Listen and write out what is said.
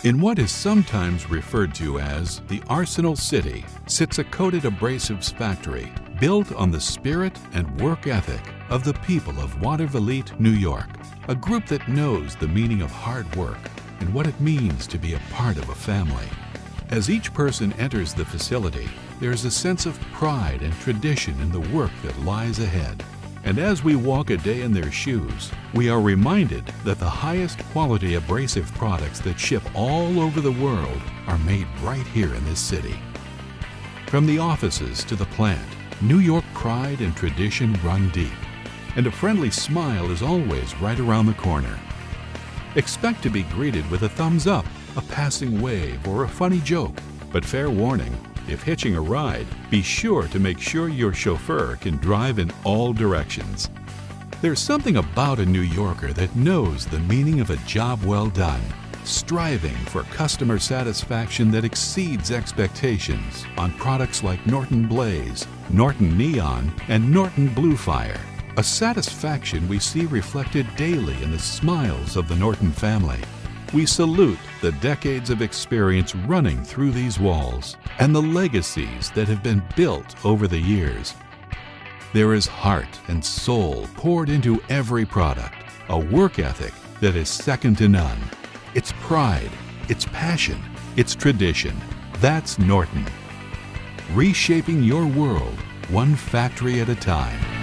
In what is sometimes referred to as the Arsenal City sits a coated abrasives factory built on the spirit and work ethic of the people of Watervliet, New York, a group that knows the meaning of hard work and what it means to be a part of a family. As each person enters the facility, there is a sense of pride and tradition in the work that lies ahead. And as we walk a day in their shoes, we are reminded that the highest quality abrasive products that ship all over the world are made right here in this city. From the offices to the plant, New York pride and tradition run deep, and a friendly smile is always right around the corner. Expect to be greeted with a thumbs up, a passing wave, or a funny joke, but fair warning, if hitching a ride, be sure to make sure your chauffeur can drive in all directions. There's something about a New Yorker that knows the meaning of a job well done, striving for customer satisfaction that exceeds expectations on products like Norton Blaze, Norton Neon, and Norton Blue Fire. A satisfaction we see reflected daily in the smiles of the Norton family. We salute the decades of experience running through these walls and the legacies that have been built over the years. There is heart and soul poured into every product, a work ethic that is second to none. It's pride, it's passion, it's tradition. That's Norton. Reshaping your world, one factory at a time.